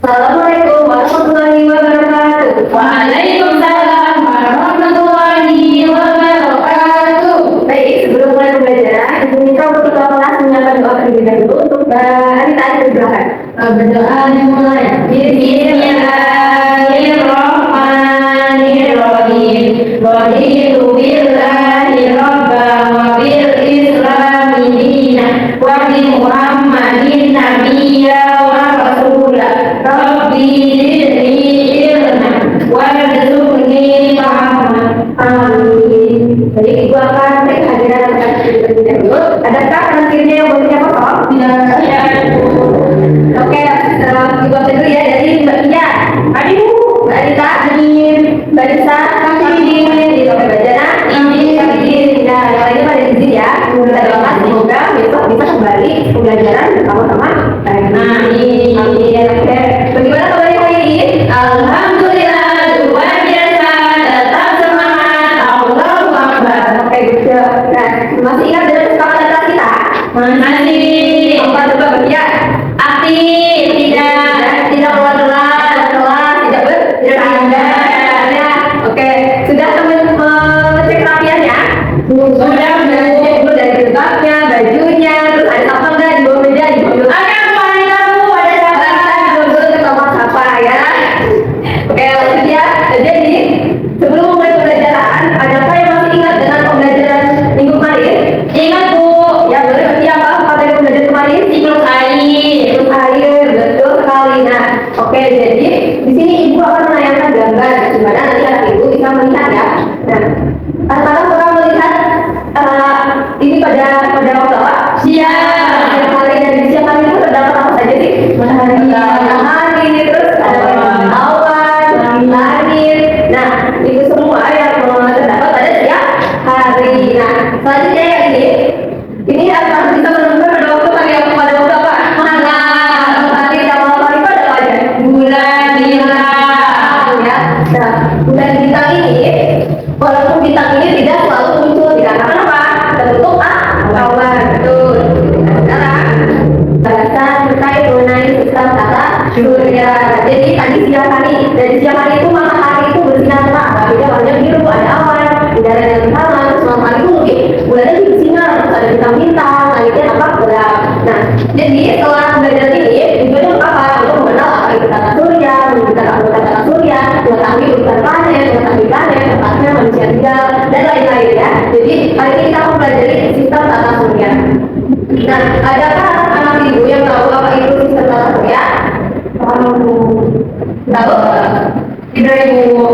Assalamualaikum warahmatullahi wabarakatuh. Waalaikumsalam warahmatullahi wabarakatuh. Baik, sebelum mulai pembelajaran, ibu minta untuk ketua kelas menyiapkan doa terlebih dahulu untuk Anita dipersilakan. Berdoa dimulai. Bismillahirrahmanirrahim. Raditu billahi rabban wa bil islami dinan wa bi Muhammadin nabiyya wa rasulah. Rabbi zidni ilman warzuqni fahman. Amin. Baik, ibu akan cek hadiran akan terlebih dahulu. Adakah kanan kirinya yang boleh kosong? Oke, ibu ambil dulu ya dari Mbak Tia. Aduh, Mbak Anita, Mbak Nisa, di lokal pembelajaran. Nah, yang lainnya pada izin ya. Kita doakan semoga besok bisa kembali pembelajaran bersama-sama. Amin. Oke, bagaimana kabarnya hari ini? Alhamdulillah, luar biasa, tetap semangat, Allahu Akbar. Oke, gitu. Nah, masih ingat dengan kesepakatan kelas kita? Masih Apa coba bagian? aktif, Tidak keluar kelas, tidak bercanda. Ya, oke. Sudah teman cek rapiannya? Sudah, Cek dulu dari jilbabnya, bajunya, terus ada apa enggak di bawah meja, di bawah Ada kemarin kamu, ada siapa? dulu ke kamar siapa ya? Oke, lanjut ya. Jadi sebelum mulai pembelajaran, adakah yang masih ingat dengan pembelajaran minggu kemarin? Ingat Bu, Ya, boleh berarti apa materi pembelajaran kemarin? siklus air. Terus air, betul sekali. Nah, oke, jadi di sini ibu akan menayangkan gambar di mana nanti anak ibu bisa melihat ya. Nah, apakah orang melihat ini pada waktu apa? Siap. Siang hari, dan di siang hari itu terdapat apa saja sih? Matahari, terus awan, langit. Nah, itu semua yang terdapat pada siang hari. Nah, selanjutnya yang ini akan bisa menentukan pada waktu apa? Matahari dan malam hari itu ada apa aja? Bulan Ya. bintang. Nah, bulan bintang ini, walaupun bintang ini tidak selalu muncul, dikarenakan apa? Terbentuk awan. Betul. Nah, sekarang bahasan terkait mengenai sistem tata surya. Jadi tadi siang hari, dari siang hari itu matahari itu bersinar terang, beda warna biru, ada awan, udara yang sama. Terus malam hari itu mungkin bulannya juga bersinar, terus ada bintang-bintang, langitnya tampak gelap. Nah, jadi setelah belajar ini, tujuannya apa? Untuk mengenal apa itu tata surya, menunjukkan anggota tata surya, mengetahui urutan planet, mengetahui planet, tempatnya manusia tinggal, dan lain-lain ya. Jadi hari ini kita akan mempelajari sistem tata surya. Nah, adakah anak ibu yang tahu apa itu sistem tata surya? Tahu? Tidak ibu.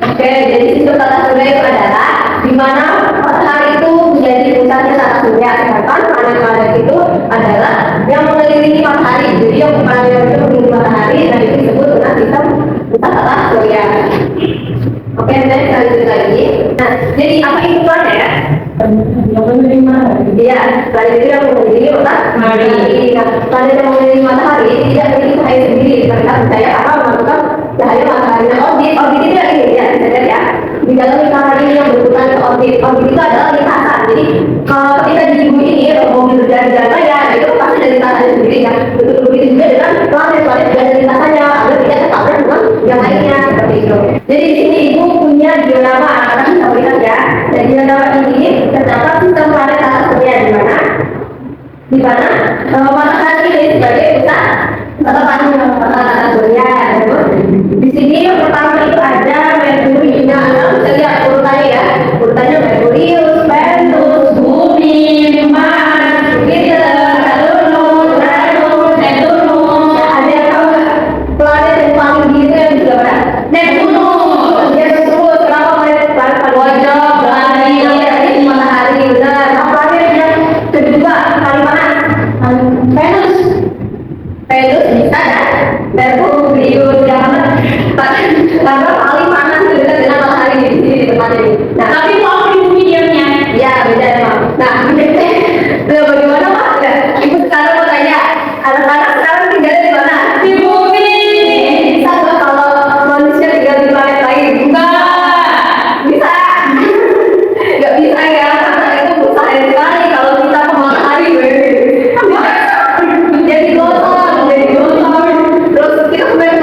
Oke, jadi sistem tata surya itu adalah di mana matahari itu menjadi pusatnya tata surya, sedangkan planet-planet itu adalah yang mengelilingi matahari. Jadi yang planet itu mengelilingi matahari, dan itu disebut dengan sistem pusat tata surya. Oke, dan kita lanjut lagi. Nah, jadi apa itu planet? Iya, planet itu yang mengelilingi matahari. Nah, planet yang mengelilingi matahari tidak memiliki cahaya sendiri. Mereka percaya apa menentukan cahaya matahari. Nah, orbit itu yang ini ya, bisa lihat ya. Di dalam lingkaran ini yang berputar ke orbit. Orbit itu adalah lintasan. Jadi ketika di bumi ini mobil berjalan-jalan raya, itu pasti ada lintasannya sendiri ya. Begitu juga dengan planet-planet juga ada lintasannya agar tidak tertabrak dengan yang lainnya seperti itu. Jadi di sini ibu punya diorama, akan bisa melihat ya. Dan diorama ini terdapat sistem planet tata surya di mana? Di mana matahari ini sebagai pusat tata surya. Di sini yang pertama itu ada Merkurius. Nah, kita bisa lihat urutannya ya. Urutannya Merkurius, Venus, Bumi, Mars, Jupiter, Saturnus, Uranus, Neptunus. Nah, ada yang tahu nggak? Planet yang paling tinggi itu yang juga mana? Neptunus. Ya, Neptunus. Kenapa planet paling Pojok tinggi? langit. Dari matahari, benar. Nah, planet yang kedua paling panas? Venus. Venus bisa kan? Merkurius yang karena paling panas itu dekat dengan matahari di sini di tempat ini. Nah, Tapi mau di bumi diamnya. ya beda emang. Nah, bagaimana Pak? Nah, ibu sekarang mau tanya, anak-anak sekarang tinggal di mana? Di bumi. Bisa nggak kalau manusia tinggal di planet lain? Enggak. Bisa. Nggak bisa ya, karena itu mustahil sekali kalau kita ke matahari. Jadi gosong. Terus kita sebenarnya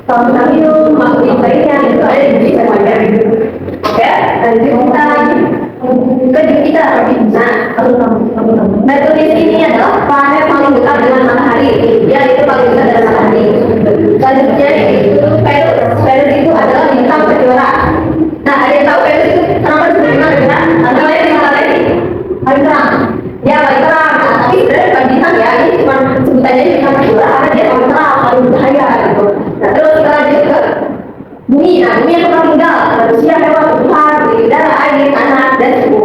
kalau kita minum makhluk yang baiknya itu ada di diri semuanya. Oke, dan kita nah tulis ini adalah planet paling dekat dengan matahari, ya itu paling dekat dengan matahari. Selanjutnya itu Venus itu adalah bintang kejora. Nah, ada yang tahu Venus itu kenapa disebut bintang kejora? Antara lain yang lain paling terang, ya paling terang. Nah, tapi sebenarnya bukan bintang ya, ini cuma sebutannya bintang kejora karena dia paling terang, paling bercahaya gitu. Nah, terus kita lanjut ke bumi. Nah, bumi yang pernah tinggal manusia, hewan, tumbuhan, udara, air, tanah, dan suhu.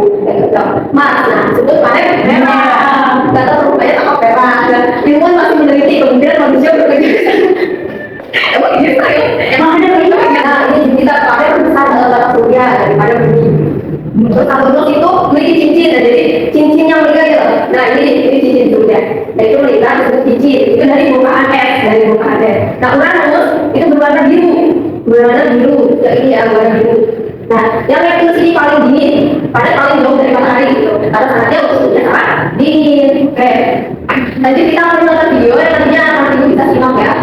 Mars, nah disebut planet merah. Gak tahu rupanya apa merah. Dan ilmuwan masih meneliti kemudian manusia bekerja. Emang gitu ya? Emang ada begitu? Nah, ini kita pakai besar dalam tata surya daripada bumi. Terus Saturnus itu memiliki cincin, jadi cincin yang bergaya. Nah, ini cincin surya. Dan itu melihat disebut cincin. Itu dari bongkahan es, Nah, Uranus itu berwarna biru. Ya ini ya warna biru. Nah, yang Neptunus ini paling dingin, paling jauh dari matahari gitu. Karena sangatnya suhunya sangat dingin. Oke. Nanti kita akan menonton video yang nantinya akan bisa simak ya.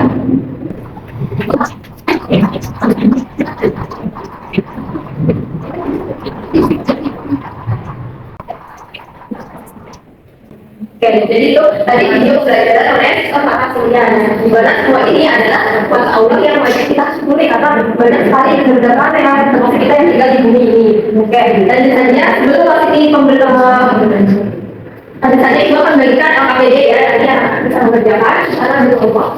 Oke, jadi itu tadi video belajar oleh Pak Surya. Di mana semua ini adalah kuasa Allah yang wajib kita syukuri karena banyak sekali kebenaran yang termasuk kita yang tinggal di bumi ini. Oke, dan misalnya sebelum masuk di tentu saja itu akan memberikan LKPD ya, nanti akan bisa mengerjakan karena berkelompok.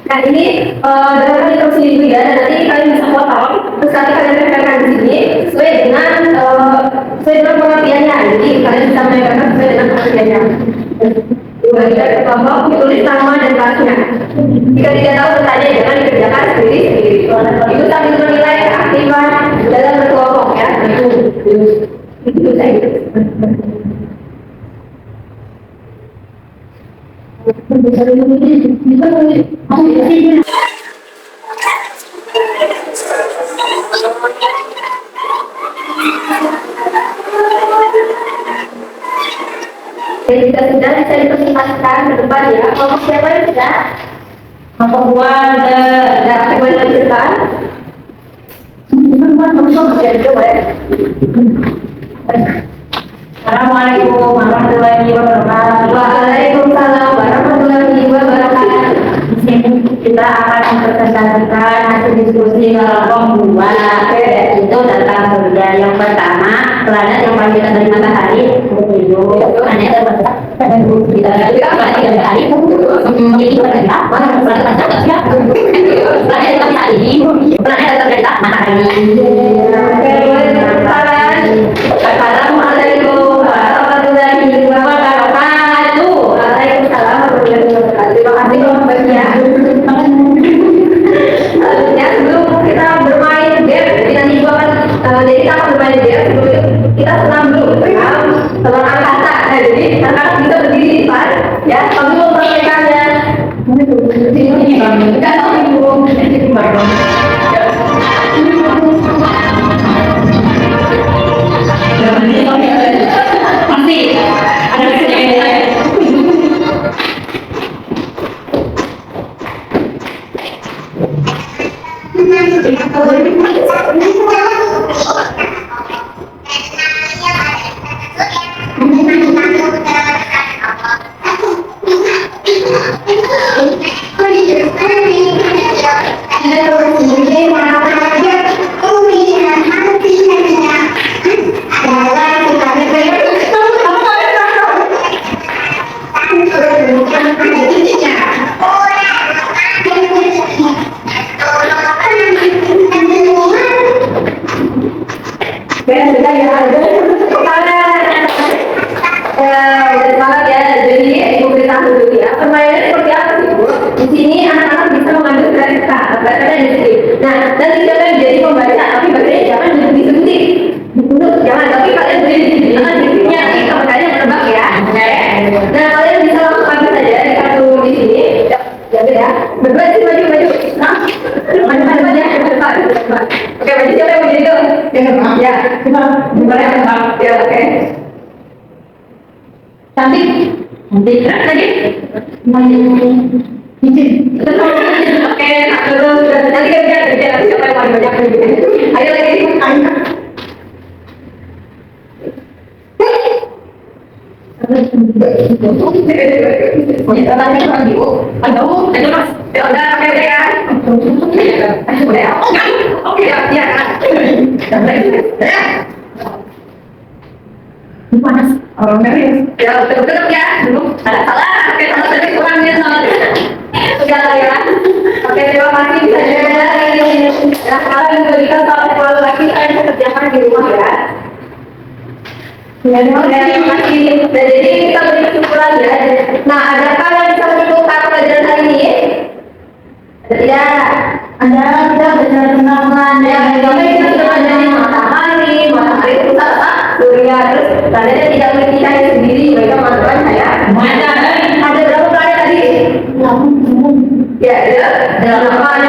Nah ini dalam terus sendiri ya, dan nanti kalian bisa potong, terus nanti kalian tempelkan di sini sesuai dengan pengertiannya. Jadi kalian bisa menempelkan sesuai dengan pengertiannya. Bagian ke kelompok ditulis nama dan kelasnya. Jika tidak tahu bertanya jangan dikerjakan sendiri. Itu sambil menilai keaktifan dalam berkelompok ya. Itu saya. Jadi jika sudah bisa dipresentasikan ke depan ya. Kelompok siapa yang sudah? Kelompok gua ada yang dilanjutkan. Assalamualaikum warahmatullahi wabarakatuh. Waalaikumsalam warahmatullahi wabarakatuh. Di sini kita akan mempresentasikan hasil diskusi kelompok 2 yaitu tentang surya. Yang pertama, planet yang paling dekat dari matahari itu planet terdekat dari matahari. Memiliki planet terdekat matahari. Assalamualaikum warahmatullahi wabarakatuh. Waalaikumsalam warahmatullahi wabarakatuh. Terima kasih kelompoknya. Selanjutnya sebelum kita bermain game, jadi nanti kita akan bermain game. Sebelum kita senam dulu telur angkasa. Nah, jadi anak bisa berdiri di depan, ya. Kami mau mempraktekannya. Enggak tahu ibu. Masih ada cantik lagi. Oke, Ayo mas, ya udah oke oke ya. Udah ya, oke ya, ya kan. Ya. Panas. Orang dari ya udah ya. Dulu ada salah, oke salah tadi kurangnya salah. Udah lah ya. Oke terima kasih bisa jadi. Ya sekarang diberikan soal evaluasi saya kerjakan di rumah ya. Ya, terima kasih. Dan jadi kita beri kesimpulan ya. Nah, adakah yang bisa menyimpulkan pelajaran hari ini? Tidak. Ada kita belajar tentang Ya, sampai kita sudah belajar matahari. Matahari itu pusat apa? Surya. Terus planetnya tidak memiliki cahaya sendiri. Mereka mengatakan cahaya. matahari. Ada berapa planet tadi? Ya, ada 8.